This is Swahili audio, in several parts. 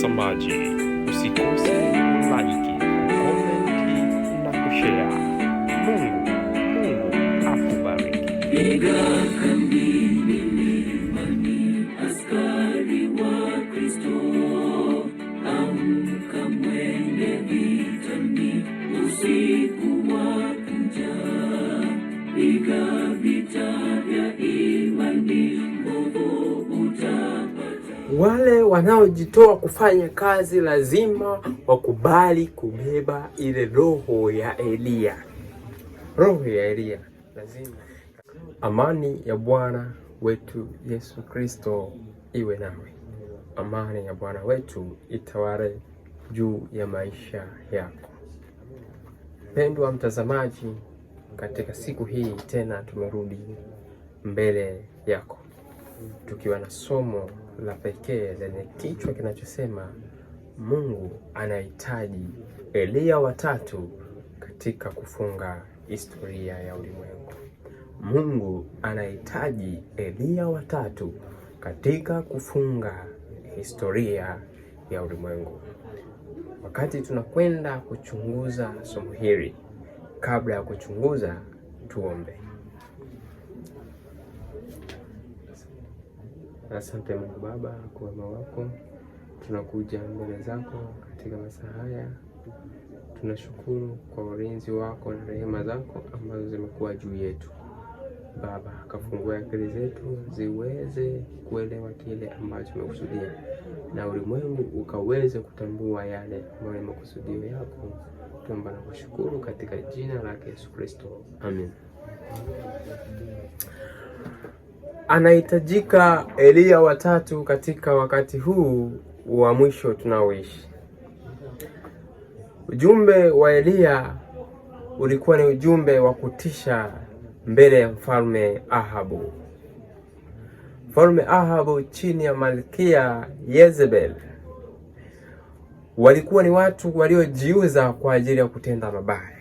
mtazamaji, usikose like, comment na kushare. Mungu akubariki. Piga kambi milimani, askari wa Kristo, amka mwende vitani, usiku wakuja. Piga vita vya imani, nguvu utapata. Wale wanaojitoa kufanya kazi lazima wakubali kubeba ile roho ya Elia. Roho ya Elia lazima. Amani ya Bwana wetu Yesu Kristo iwe nawe. Amani ya Bwana wetu itawale juu ya maisha yako. Mpendwa mtazamaji, katika siku hii tena tumerudi mbele yako tukiwa na somo la pekee lenye kichwa kinachosema Mungu anahitaji Elia watatu katika kufunga historia ya ulimwengu. Mungu anahitaji Elia watatu katika kufunga historia ya ulimwengu. Wakati tunakwenda kuchunguza somo hili, kabla ya kuchunguza, tuombe. Asante Mungu Baba kwa wema wako, tunakuja mbele zako katika masaa haya. Tunashukuru kwa ulinzi wako na rehema zako ambazo zimekuwa juu yetu. Baba, kafungua akili zetu ziweze kuelewa kile ambacho umekusudia, na ulimwengu ukaweze kutambua yale ambayo ni makusudio yako. Tuomba na kushukuru katika jina la Yesu Kristo. Amen. Anahitajika Elia watatu katika wakati huu wa mwisho tunaoishi. Ujumbe wa Elia ulikuwa ni ujumbe wa kutisha mbele ya mfalme Ahabu. Mfalme Ahabu chini ya Malkia Yezebel walikuwa ni watu waliojiuza kwa ajili ya kutenda mabaya,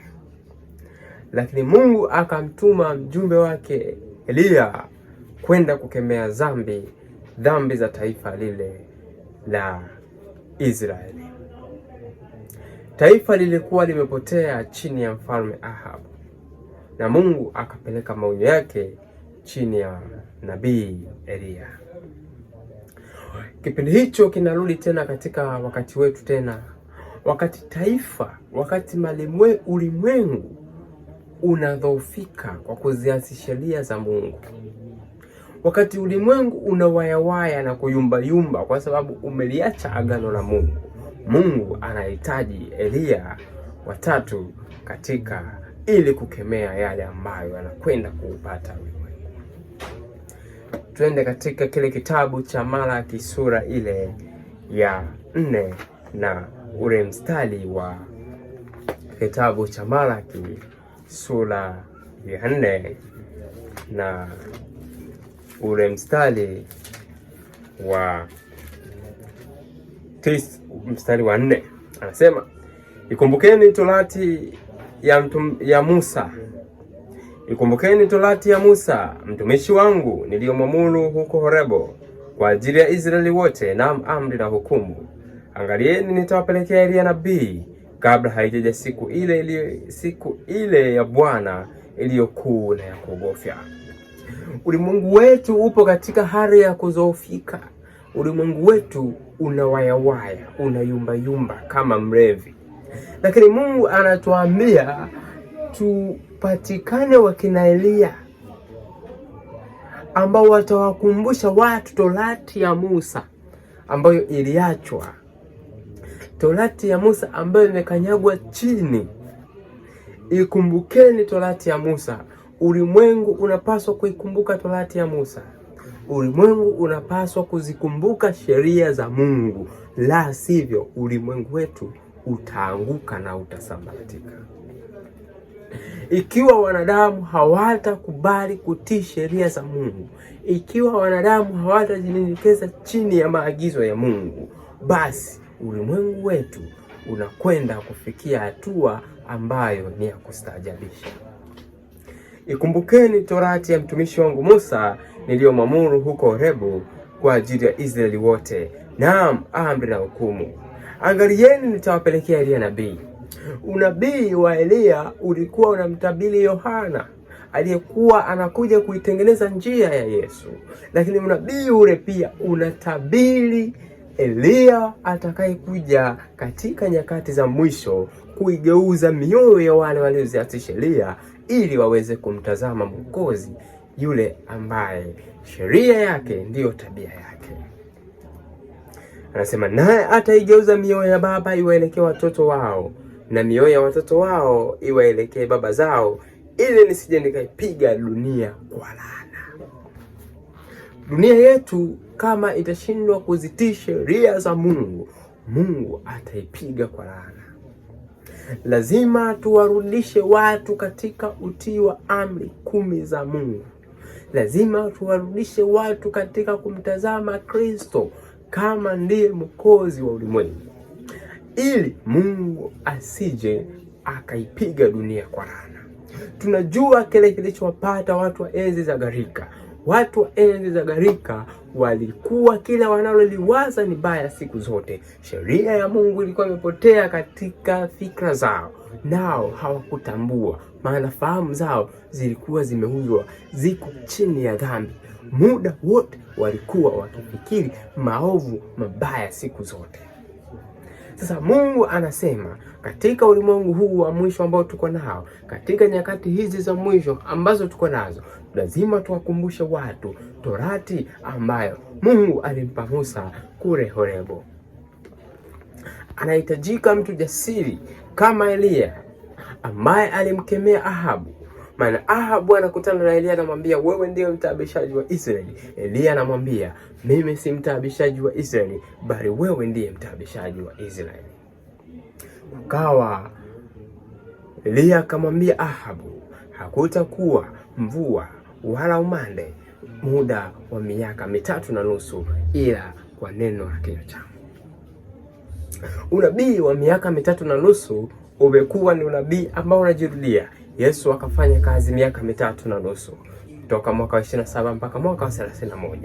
lakini Mungu akamtuma mjumbe wake Elia kwenda kukemea dhambi za taifa lile la Israeli. Taifa lilikuwa limepotea chini ya mfalme Ahabu, na Mungu akapeleka maonyo yake chini ya nabii Elia. Kipindi hicho kinarudi tena katika wakati wetu tena, wakati ulimwengu unadhoofika kwa kuziasi sheria za Mungu. Wakati ulimwengu unawayawaya na kuyumbayumba kwa sababu umeliacha agano la Mungu. Mungu anahitaji Elia watatu ili kukemea yale ambayo anakwenda kuupata ulimwengu. Twende katika kile kitabu cha Malaki sura ile ya 4 na ule mstari wa kitabu cha Malaki sura ya 4 na ule mstari wa 4. Anasema, ikumbukeni torati ya Musa. Ikumbukeni torati ya Musa mtumishi wangu niliyomwamuru huko Horebo kwa ajili ya Israeli wote, naam, amri na hukumu. Angalieni, nitawapelekea Elia nabii kabla haijaja siku ile ya Bwana iliyokuu na ya kuogofya. Ulimwengu wetu upo katika hali ya kuzoofika. Ulimwengu wetu unawayawaya, unayumbayumba kama mlevi. Lakini Mungu anatuambia tupatikane wakina Elia ambao watawakumbusha watu torati ya Musa ambayo iliachwa. Torati ya Musa ambayo imekanyagwa chini. Ikumbukeni torati ya Musa. Ulimwengu unapaswa kuikumbuka torati ya Musa. Ulimwengu unapaswa kuzikumbuka sheria za Mungu, la sivyo ulimwengu wetu utaanguka na utasambaratika. Ikiwa wanadamu hawatakubali kutii sheria za Mungu, ikiwa wanadamu hawatajinyenyekeza chini ya maagizo ya Mungu, basi ulimwengu wetu unakwenda kufikia hatua ambayo ni ya kustaajabisha. Ikumbukeni torati ya mtumishi wangu Musa niliyomwamuru huko Horebo kwa ajili ya Israeli wote, naam, amri na hukumu. Angalieni, nitawapelekea Eliya nabii. Unabii wa Eliya ulikuwa unamtabiri Yohana aliyekuwa anakuja kuitengeneza njia ya Yesu, lakini unabii ule pia unatabiri Eliya atakayekuja katika nyakati za mwisho kuigeuza mioyo ya wale walioziasi sheria ili waweze kumtazama Mwokozi, yule ambaye sheria yake ndiyo tabia yake. Anasema, naye ataigeuza mioyo ya baba iwaelekee watoto wao na mioyo ya watoto wao iwaelekee baba zao, ili nisije nikaipiga dunia kwa laana. Dunia yetu kama itashindwa kuzitii sheria za Mungu, Mungu ataipiga kwa laana. Lazima tuwarudishe watu katika utii wa amri 10 za Mungu. Lazima tuwarudishe watu katika kumtazama Kristo kama ndiye Mwokozi wa ulimwengu, ili Mungu asije akaipiga dunia kwa laana. Tunajua kile kilichowapata watu wa enzi za gharika. Watu wa enzi za gharika walikuwa kila wanaloliwaza ni baya siku zote. Sheria ya Mungu ilikuwa imepotea katika fikra zao, nao hawakutambua, maana fahamu zao zilikuwa zimeuzwa, ziko chini ya dhambi. Muda wote walikuwa wakifikiri maovu mabaya siku zote. Sasa Mungu anasema katika ulimwengu huu wa mwisho ambao tuko nao, katika nyakati hizi za mwisho ambazo tuko nazo, lazima tuwakumbushe watu Torati ambayo Mungu alimpa Musa kule Horebo. Anahitajika mtu jasiri kama Eliya ambaye alimkemea Ahabu. Maana Ahabu anakutana na Eliya, anamwambia wewe ndiye mtaabishaji wa Israeli. Eliya anamwambia mimi si mtaabishaji wa Israeli, bali wewe ndiye mtaabishaji wa Israeli. Ukawa Eliya akamwambia Ahabu hakutakuwa mvua wala umande muda wa miaka 3.5 ila kwa neno la kinywa changu. Unabii wa miaka 3.5 umekuwa ni unabii ambao unajirudia. Yesu akafanya kazi miaka 3.5 kutoka mwaka wa 27 mpaka mwaka wa 31.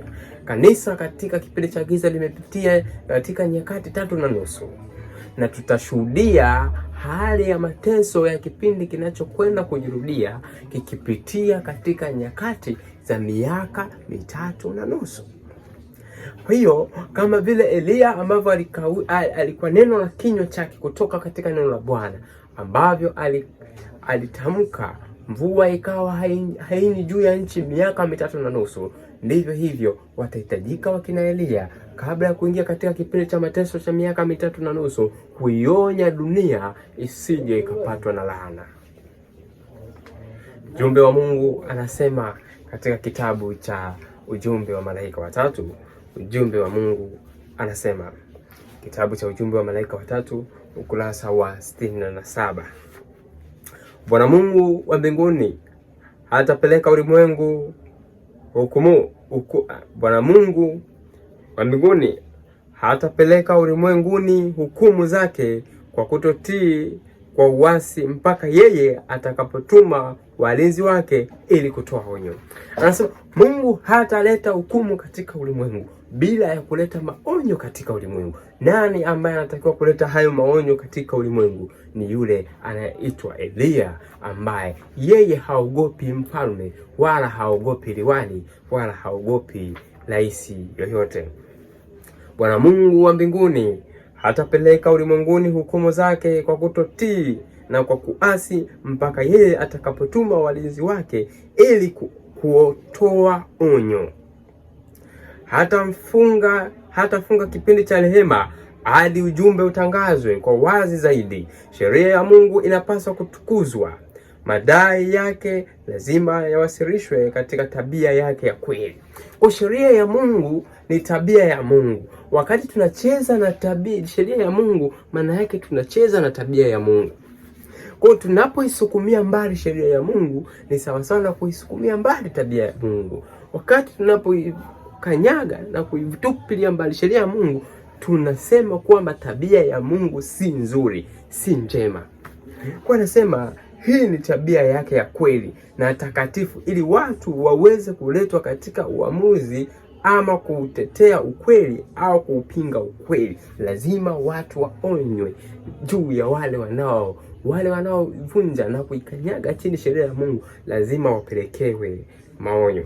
Kanisa katika kipindi cha giza limepitia katika nyakati 3.5, na tutashuhudia hali ya mateso ya kipindi kinachokwenda kujirudia kikipitia katika nyakati za miaka 3.5. Kwa hiyo kama vile Eliya ambavyo alikuwa neno la kinywa chake kutoka katika neno la Bwana ambavyo alitamka mvua ikawa haini juu ya nchi miaka 3.5, ndivyo hivyo watahitajika wakina Eliya kabla ya kuingia katika kipindi cha mateso cha miaka 3.5 kuionya dunia isije ikapatwa na laana. Ujumbe wa Mungu anasema katika kitabu cha Ujumbe wa Malaika Watatu, ujumbe wa Mungu anasema kitabu cha Ujumbe wa Malaika Watatu ukurasa wa 67. Bwana Mungu wa mbinguni hatapeleka ulimwengu hukumu. Bwana Mungu wa mbinguni hatapeleka ulimwenguni hukumu zake kwa kutotii kwa uasi mpaka yeye atakapotuma walinzi wake ili kutoa onyo. Anasema Mungu hataleta hukumu katika ulimwengu bila ya kuleta maonyo katika ulimwengu. Nani ambaye anatakiwa kuleta hayo maonyo katika ulimwengu? Ni yule anayeitwa Eliya, ambaye yeye haogopi mfalme wala haogopi liwali wala haogopi rais yoyote. Bwana Mungu wa mbinguni hatapeleka ulimwenguni hukumu zake kwa kutotii na kwa kuasi mpaka yeye atakapotuma walinzi wake ili kuotoa onyo. Hatafunga kipindi cha rehema hadi ujumbe utangazwe kwa wazi zaidi. Sheria ya Mungu inapaswa kutukuzwa. Madai yake lazima yawasilishwe katika tabia yake ya kweli. Kwa sheria ya Mungu ni tabia ya Mungu. Wakati tunacheza na sheria ya Mungu, maana yake tunacheza na tabia ya Mungu. Kwa hiyo tunapoisukumia mbali sheria ya Mungu ni sawa sawa na kuisukumia mbali tabia ya Mungu. Wakati tunapoikanyaga na kuitupilia mbali sheria ya Mungu, tunasema kwamba tabia ya Mungu si nzuri, si njema. Kwa nasema hii ni tabia yake ya kweli na takatifu, ili watu waweze kuletwa katika uamuzi ama kutetea ukweli au kuupinga ukweli. Lazima watu waonywe juu ya wale wanaovunja na kuikanyaga chini sheria ya Mungu, lazima wapelekewe maonyo.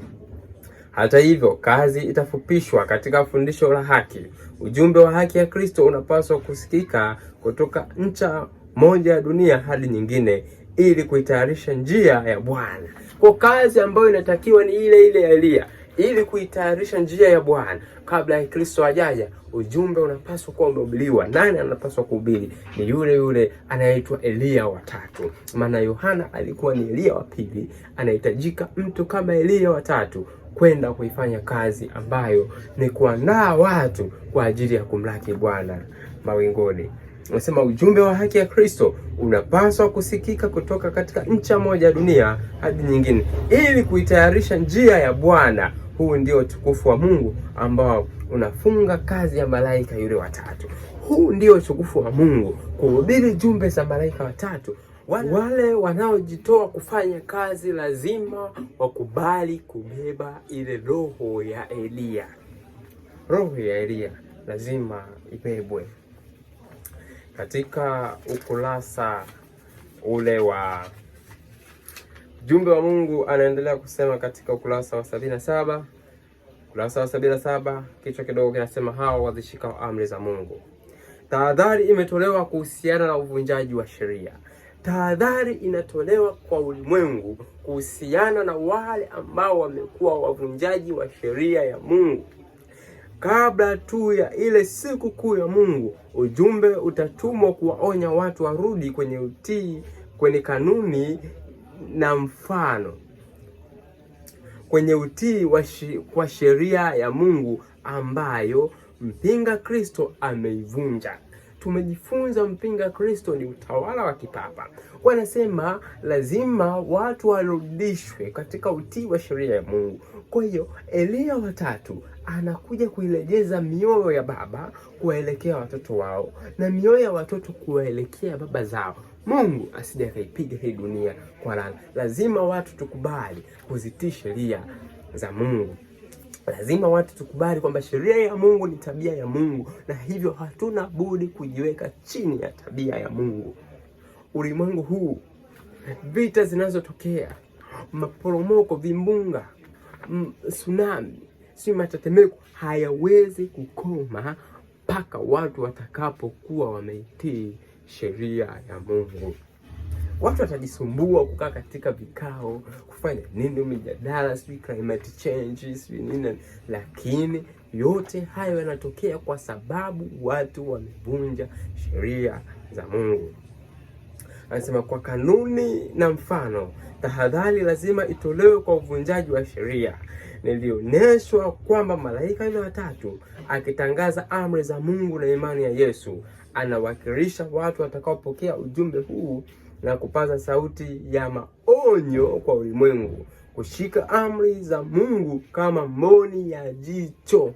Hata hivyo, kazi itafupishwa katika fundisho la haki. Ujumbe wa haki ya Kristo unapaswa kusikika kutoka ncha moja ya dunia hadi nyingine ili kuitayarisha njia ya Bwana. Kwa kazi ambayo inatakiwa ni ile ile ya Elia, ili kuitayarisha njia ya Bwana kabla ya Kristo ajaja. Ujumbe unapaswa kuwa umehubiriwa. Nani anapaswa kuhubiri? Ni yule yule anayeitwa Elia wa tatu. Maana Yohana alikuwa ni Elia wa pili. Anahitajika mtu kama Elia wa tatu kwenda kuifanya kazi ambayo ni kuandaa watu kwa ajili ya kumlaki Bwana mawinguni. Nasema ujumbe wa haki ya Kristo unapaswa kusikika kutoka katika ncha moja ya dunia hadi nyingine ili kuitayarisha njia ya Bwana. Huu ndio utukufu wa Mungu ambao unafunga kazi ya malaika yule watatu. Huu ndio utukufu wa Mungu, kuhubiri jumbe za malaika watatu. Wale wanaojitoa kufanya kazi lazima wakubali kubeba ile roho ya Elia. Roho ya Elia lazima ibebwe. Katika ukurasa ule wa jumbe wa Mungu anaendelea kusema katika ukurasa wa 77. Ukurasa wa 77 kichwa kidogo kinasema hao wazishika amri za Mungu. Tahadhari imetolewa kuhusiana na uvunjaji wa sheria. Tahadhari inatolewa kwa ulimwengu kuhusiana na wale ambao wamekuwa wavunjaji wa sheria ya Mungu. Kabla tu ya ile siku kuu ya Mungu, ujumbe utatumwa kuwaonya watu warudi kwenye utii, kwenye kanuni na mfano, kwenye utii kwa sheria ya Mungu ambayo mpinga Kristo ameivunja. Tumejifunza mpinga Kristo ni utawala wa kipapa. Wanasema lazima watu warudishwe katika utii wa sheria ya Mungu. Kwa hiyo Elia watatu anakuja kuilejeza mioyo ya baba kuwaelekea watoto wao na mioyo ya watoto kuwaelekea baba zao. Mungu asije akaipiga hii dunia kwa laana. Lazima watu tukubali kuzitii sheria za Mungu. Lazima watu tukubali kwamba sheria ya Mungu ni tabia ya Mungu, na hivyo hatuna budi kujiweka chini ya tabia ya Mungu. Ulimwengu huu, vita zinazotokea, maporomoko, vimbunga, tsunami, matetemeko hayawezi kukoma mpaka watu watakapokuwa wameitii sheria ya Mungu. Watu watajisumbua kukaa katika vikao, kufanya nini, mijadala, climate change, nini, lakini yote hayo yanatokea kwa sababu watu wamevunja sheria za Mungu. Anasema kwa kanuni na mfano, tahadhari lazima itolewe kwa uvunjaji wa sheria. Nilioneshwa kwamba malaika yule watatu akitangaza amri za Mungu na imani ya Yesu, anawakilisha watu watakaopokea ujumbe huu na kupaza sauti ya maonyo kwa ulimwengu, kushika amri za Mungu kama mboni ya jicho.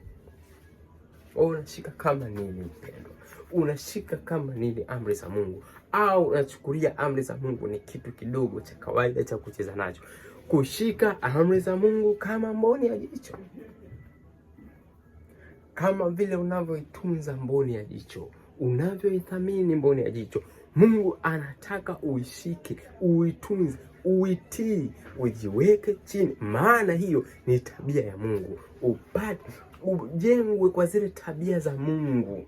Unashika kama nini mpendwa? Unashika kama nini amri za Mungu? Au unachukulia amri za Mungu ni kitu kidogo cha kawaida cha kucheza nacho? Kushika amri za Mungu kama mboni ya jicho, kama vile unavyoitunza mboni ya jicho, unavyoithamini mboni ya jicho. Mungu anataka uishike, uitunze, uitii, ujiweke chini, maana hiyo ni tabia ya Mungu. Ujengwe kwa zile tabia za Mungu.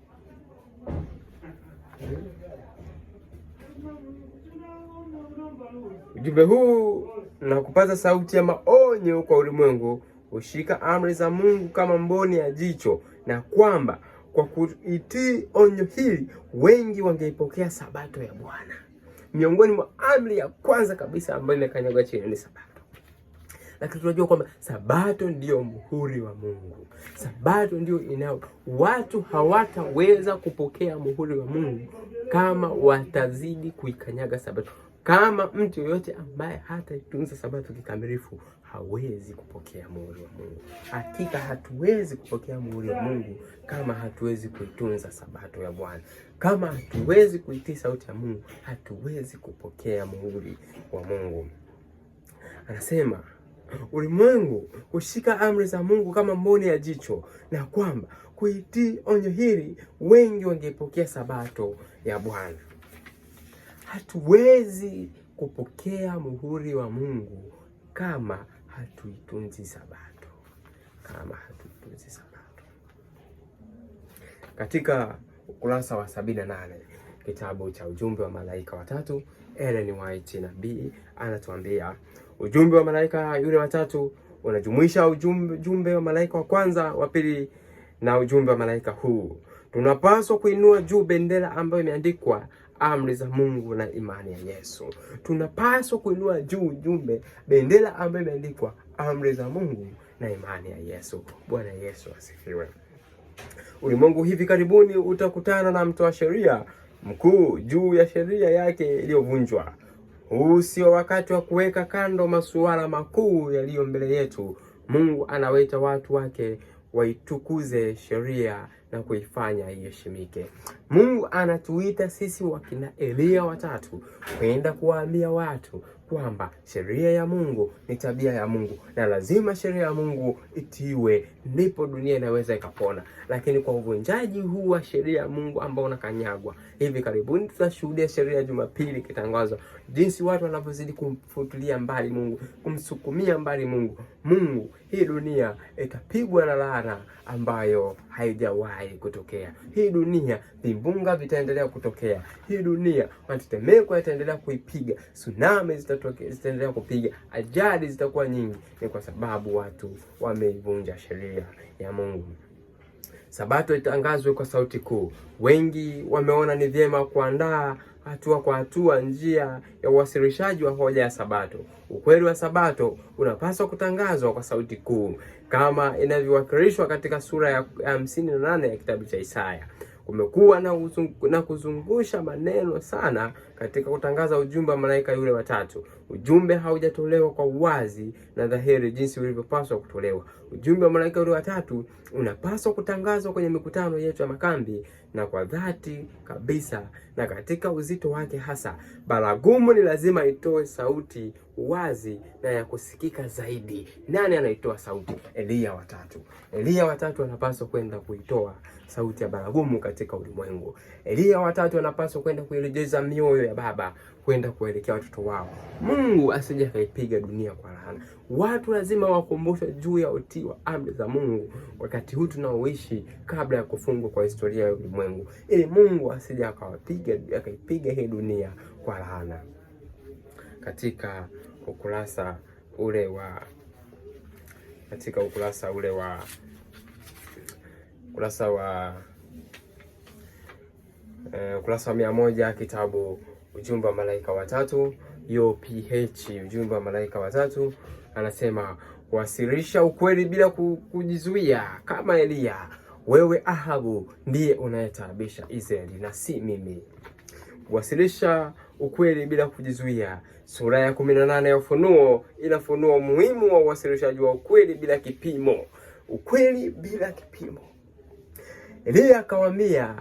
Ujumbe huu na kupaza sauti ya maonyo kwa ulimwengu, ushika amri za Mungu kama mboni ya jicho, na kwamba kwa kuitii onyo hili wengi wangeipokea sabato ya Bwana. Miongoni mwa amri ya kwanza kabisa ambayo imekanyagwa chini ni sabato. Lakini tunajua kwamba sabato ndio muhuri wa Mungu. Sabato ndio watu hawataweza kupokea muhuri wa Mungu kama watazidi kuikanyaga sabato. Kama mtu yoyote ambaye hataitunza sabato kikamilifu hawezi kupokea muhuri wa Mungu. Hakika hatuwezi kupokea muhuri wa Mungu kama hatuwezi kuitunza sabato ya Bwana. Kama hatuwezi kuitii sauti ya Mungu, hatuwezi kupokea muhuri wa Mungu. Anasema ulimwengu kushika amri za Mungu kama mboni ya jicho, na kwamba kuitii onyo hili wengi wangepokea sabato ya Bwana. Hatuwezi kupokea muhuri wa Mungu kama hatuitunzi sabato. Katika ukurasa wa 78 kitabu cha Ujumbe wa Malaika Watatu, Ellen White nabii anatuambia ujumbe wa malaika yule watatu unajumuisha ujumbe wa malaika wa kwanza, wa pili na ujumbe wa malaika huu. Tunapaswa kuinua juu bendera ambayo imeandikwa amri za Mungu na imani ya Yesu. Tunapaswa kuinua juu bendera ambayo imeandikwa amri za Mungu na imani ya Yesu. Bwana Yesu asifiwe. Ulimwengu hivi karibuni utakutana na mtoa sheria mkuu juu ya sheria yake iliyovunjwa. Huu sio wakati wa kuweka kando masuala makuu yaliyo mbele yetu. Mungu anawaita watu wake waitukuze sheria na kuifanya iheshimike. Mungu anatuita sisi wakina Elia watatu kwenda kuwaambia watu kwamba sheria ya Mungu ni tabia ya Mungu na lazima sheria ya Mungu itiwe, ndipo dunia inaweza ikapona. Lakini kwa uvunjaji huu wa sheria ya Mungu ambao unakanyagwa, hivi karibuni tutashuhudia sheria ya Jumapili ikitangazwa, jinsi watu wanavyozidi kumfutilia mbali Mungu, kumsukumia mbali Mungu. Hii dunia itapigwa na laana ambayo haijawahi kutokea. Hii dunia vimbunga vitaendelea kutokea. Hii dunia matetemeko yataendelea kuipiga, tsunami zitaendelea kupiga, ajali zitakuwa nyingi. Ni kwa sababu watu wameivunja sheria ya Mungu. Sabato itangazwe kwa sauti kuu. Wengi wameona ni vyema kuandaa hatua kwa hatua njia ya uwasilishaji wa hoja ya Sabato. Ukweli wa Sabato unapaswa kutangazwa kwa sauti kuu kama inavyowakilishwa katika sura ya 58 ya kitabu cha Isaya. Kumekuwa na kuzungusha maneno sana katika kutangaza ujumbe wa malaika yule watatu. Ujumbe haujatolewa kwa uwazi na dhahiri jinsi ulivyopaswa kutolewa. Ujumbe wa malaika yule watatu unapaswa kutangazwa kwenye mikutano yetu ya makambi na kwa dhati kabisa na katika uzito wake hasa. Baragumu ni lazima itoe sauti wazi na ya kusikika zaidi. Nani anaitoa sauti? Elia watatu. Elia watatu anapaswa kwenda kuitoa sauti ya baragumu katika ulimwengu. Elia watatu anapaswa kwenda kuelekeza mioyo ya baba kwenda kuelekea watoto wao. Mungu asije akaipiga dunia kwa laana. Watu lazima wakumbushwe juu ya utii wa amri za Mungu wakati huu tunaoishi kabla ya kufungwa kwa historia ya ulimwengu, ili Mungu asije akaipiga hii dunia kwa laana. Katika ukurasa ule wa ukurasa wa 100 kitabu Ujumbe wa Malaika Watatu, UPH Ujumbe wa Malaika Watatu, anasema wasilisha ukweli bila kujizuia kama Elia. Wewe Ahabu ndiye unayetaabisha Israeli na si mimi. Wasilisha ukweli bila kujizuia. Sura ya 18 ya Ufunuo inafunua umuhimu wa uwasilishaji wa ukweli bila kipimo. Ukweli bila kipimo. Elia akawaambia,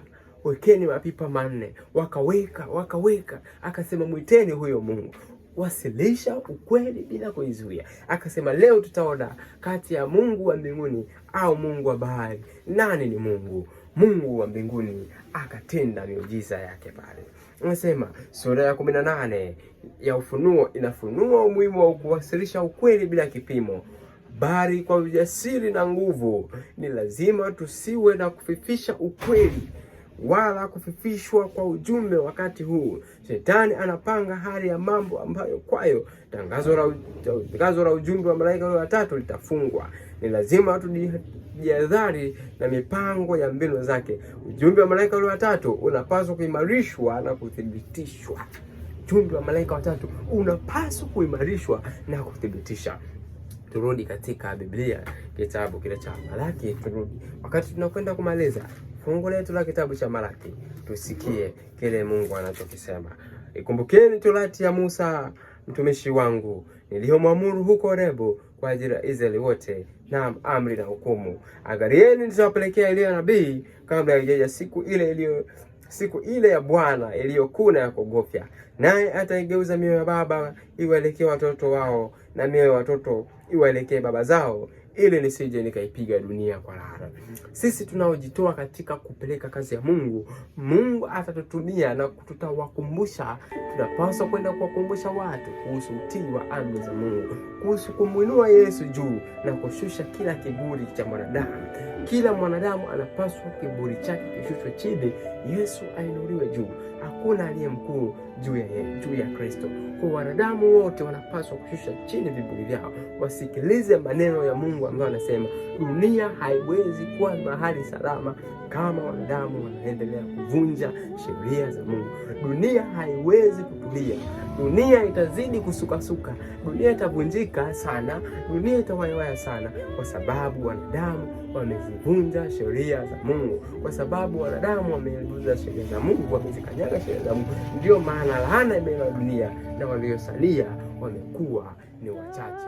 wekeni mapipa 4. Wakaweka. Akasema, mwiteni huyo Mungu. Wasilisha ukweli bila kuizuia. Akasema, leo tutaona kati ya Mungu wa mbinguni au Mungu wa bahari nani ni Mungu. Mungu wa mbinguni akatenda miujiza yake pale. Anasema sura ya 18 ya Ufunuo inafunua umuhimu wa kuwasilisha ukweli bila kipimo, bali kwa ujasiri na nguvu. Ni lazima tusiwe na kufifisha ukweli wala kufifishwa kwa ujumbe. Wakati huu Shetani anapanga hali ya mambo ambayo kwayo tangazo la ujumbe wa malaika wale watatu litafungwa. Ni lazima tujihadhari na mipango ya mbinu zake. Ujumbe wa malaika wale watatu unapaswa kuimarishwa na kuthibitishwa. Ujumbe wa malaika watatu unapaswa kuimarishwa na kuthibitisha. Turudi katika Biblia, kitabu kile cha Malaki. Turudi wakati tunakwenda kumaliza fungu letu la kitabu cha Malaki, tusikie kile Mungu anachokisema. Ikumbukeni torati ya Musa mtumishi wangu niliyomwamuru huko Horebu kwa ajili ya Israeli wote, na amri na hukumu. Angalieni, nitawapelekea Elia nabii kabla haijaja siku ile siku ile ya Bwana iliyokuu na ya kuogofya, naye ataigeuza mioyo ya baba iwaelekee watoto wao, na mioyo ya watoto iwaelekee baba zao, ili nisije nikaipiga dunia kwa laana. Sisi tunaojitoa katika kupeleka kazi ya Mungu, Mungu atatutumia na tutawakumbusha. Tunapaswa kwenda kuwakumbusha watu kuhusu utii wa amri za Mungu, kuhusu kumwinua Yesu juu na kushusha kila kiburi cha mwanadamu. Kila mwanadamu anapaswa kiburi chake kishushwe chini, Yesu ainuliwe juu. Hakuna aliye mkuu juu ya Kristo. Kwa wanadamu wote wanapaswa kushusha chini viburi vyao, wasikilize maneno ya Mungu ambayo anasema dunia haiwezi kuwa mahali salama kama wanadamu wanaendelea kuvunja sheria za Mungu. Dunia haiwezi kutulia. Dunia itazidi kusukasuka. Dunia itavunjika sana. Dunia itawayawaya sana, kwa sababu wanadamu wamezivunja sheria za Mungu. Kwa sababu wanadamu wamevunja sheria za Mungu, wamezikanyaga sheria za Mungu. Ndio maana laana imewa dunia, na waliosalia wamekuwa ni wachache.